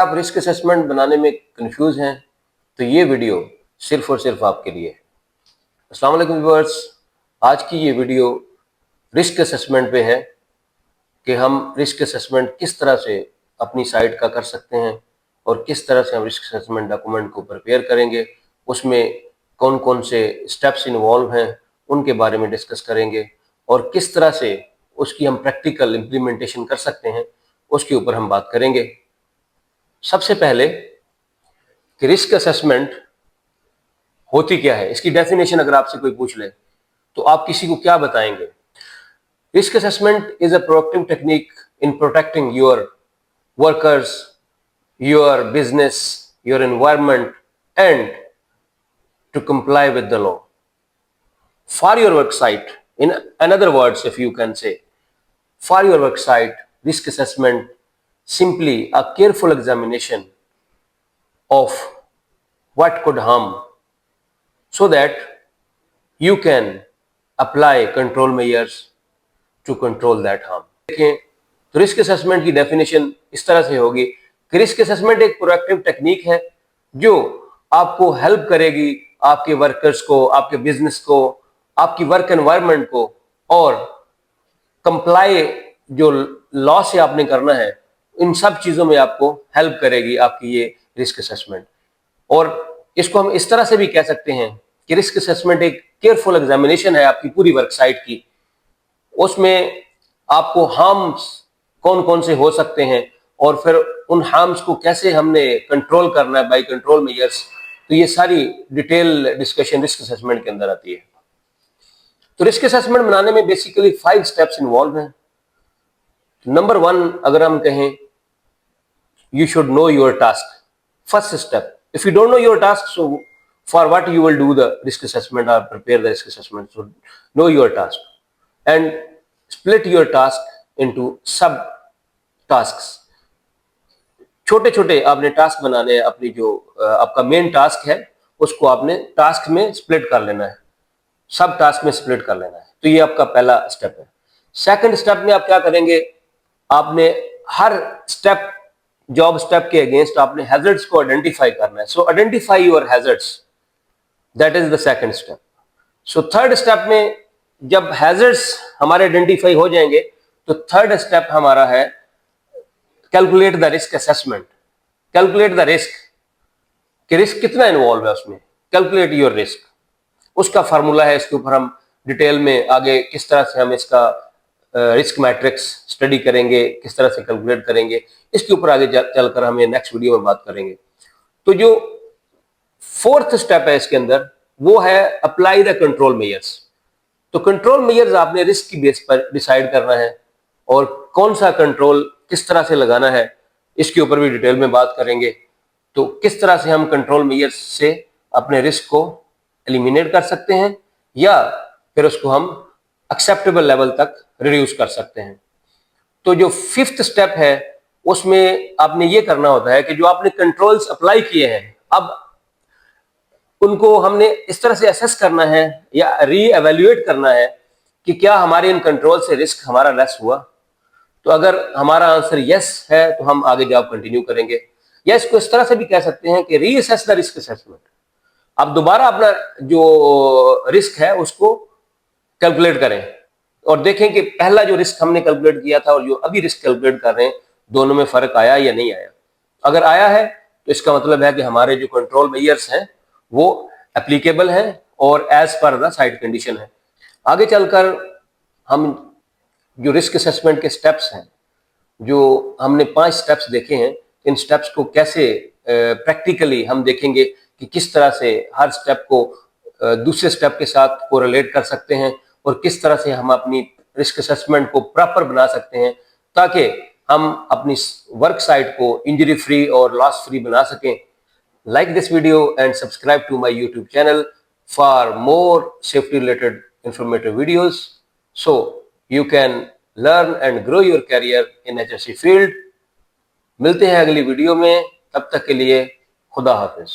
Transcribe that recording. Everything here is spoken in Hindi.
आप रिस्क असेसमेंट बनाने में कंफ्यूज हैं तो ये वीडियो सिर्फ और सिर्फ आपके लिए है। अस्सलाम वालेकुम व्यूअर्स, आज की ये वीडियो रिस्क असेसमेंट पे है कि हम रिस्क असेसमेंट किस तरह से अपनी साइट का कर सकते हैं और किस तरह से हम रिस्क असेसमेंट डॉक्यूमेंट को प्रिपेयर करेंगे, उसमें कौन कौन से स्टेप्स इन्वॉल्व हैं उनके बारे में डिस्कस करेंगे और किस तरह से उसकी हम प्रैक्टिकल इम्प्लीमेंटेशन कर सकते हैं उसके ऊपर हम बात करेंगे। सबसे पहले कि रिस्क असेसमेंट होती क्या है, इसकी डेफिनेशन अगर आपसे कोई पूछ ले तो आप किसी को क्या बताएंगे? Risk assessment is a proactive technique in protecting your workers, your business, your environment and to comply with the law. For your work site, in another words, if you can say, for your work site, risk assessment simply a careful examination of what could harm so that you can apply control measures to control that harm. देखें तो रिस्क असेसमेंट की डेफिनेशन इस तरह से होगी कि रिस्क असेसमेंट एक प्रोएक्टिव टेक्निक है जो आपको हेल्प करेगी आपके वर्कर्स को, आपके बिजनेस को, आपकी वर्क एनवायरनमेंट को, और कंप्लाई जो लॉ से आपने करना है इन सब चीजों में आपको हेल्प करेगी आपकी ये रिस्क असेसमेंट। और इसको हम इस तरह से भी कह सकते हैं कि रिस्क असेसमेंट एक केयरफुल एग्जामिनेशन है आपकी पूरी वर्क साइट की। उसमें आपको हार्म्स कौन कौन से हो सकते हैं और फिर उन हार्म्स को कैसे हमने कंट्रोल करना है बाय कंट्रोल मेजर्स, तो ये सारी डिटेल डिस्कशन रिस्क असेसमेंट के अंदर आती है। तो रिस्क असेसमेंट बनाने में बेसिकली 5 स्टेप्स इन्वॉल्व हैं। नंबर 1 अगर हम कहें, you should know your task. First step, if you don't know your task, so for what you will do the risk assessment और prepare the risk assessment, so know your task and split your task into sub tasks. छोटे छोटे आपने टास्क बनाने हैं, अपनी जो आपका मेन टास्क है उसको आपने टास्क में स्प्लिट कर लेना है, सब टास्क में स्प्लिट कर लेना है। तो ये आपका पहला स्टेप है। सेकंड स्टेप में आप क्या करेंगे, आपने हर स्टेप, जॉब स्टेप के अगेंस्ट आपने हैजर्ड्स को आइडेंटिफाई करना है। सो identify your hazards, that is the second step. So third step में जब हैजर्ड्स हमारे आइडेंटिफाई हो जाएंगे तो थर्ड स्टेप हमारा है calculate the risk assessment. Calculate the risk, कि रिस्क कितना इन्वॉल्व है उसमें। कैलकुलेट योर रिस्क, उसका फार्मूला है, इसके ऊपर हम डिटेल में आगे किस तरह से हम इसका रिस्क मैट्रिक्स स्टडी करेंगे, किस तरह से कैलकुलेट करेंगे, इसके ऊपर आगे चलकर हम ये नेक्स्ट वीडियो में बात करेंगे। तो जो फोर्थ स्टेप है इसके अंदर वो है अप्लाई द कंट्रोल मेजर्स। तो कंट्रोल मेजर्स आपने रिस्क की बेस पर डिसाइड करना है और कौन सा कंट्रोल किस तरह से लगाना है इसके ऊपर भी डिटेल में बात करेंगे। तो किस तरह से हम कंट्रोल मेजर्स से अपने रिस्क को एलिमिनेट कर सकते हैं या फिर उसको हम एक्सेप्टेबल लेवल तक रिड्यूस कर सकते हैं। तो जो फिफ्थ स्टेप है उसमें आपने ये करना होता है कि जो आपने कंट्रोल्स अप्लाई किए हैं अब उनको हमने इस तरह से असेस करना है या रीएवैल्यूएट करना है कि क्या हमारे इन कंट्रोल से रिस्क हमारा लेस हुआ। तो अगर हमारा आंसर यस है तो हम आगे जॉब कंटिन्यू करेंगे, या इसको इस तरह से भी कह सकते हैं कि रीअसेस द रिस्क असेसमेंट। आप दोबारा अपना जो रिस्क है उसको कैलकुलेट करें और देखें कि पहला जो रिस्क हमने कैलकुलेट किया था और जो अभी रिस्क कैलकुलेट कर रहे हैं दोनों में फर्क आया या नहीं आया। अगर आया है तो इसका मतलब है कि हमारे जो कंट्रोल मेजर्स हैं वो एप्लीकेबल हैं और as per the site condition है। आगे चलकर हम जो रिस्क असेसमेंट के स्टेप्स हैं, जो हमने 5 स्टेप्स देखे हैं, इन स्टेप्स को कैसे प्रैक्टिकली हम देखेंगे कि किस तरह से हर स्टेप को दूसरे स्टेप के साथ कोरिलेट कर सकते हैं और किस तरह से हम अपनी रिस्क असेसमेंट को प्रॉपर बना सकते हैं ताकि हम अपनी वर्क साइट को इंजरी फ्री और लॉस फ्री बना सकें। Like this video and subscribe to my YouTube channel for more safety related informative videos so you can learn and grow your career in HSE field। मिलते हैं अगली वीडियो में, तब तक के लिए खुदा हाफिज।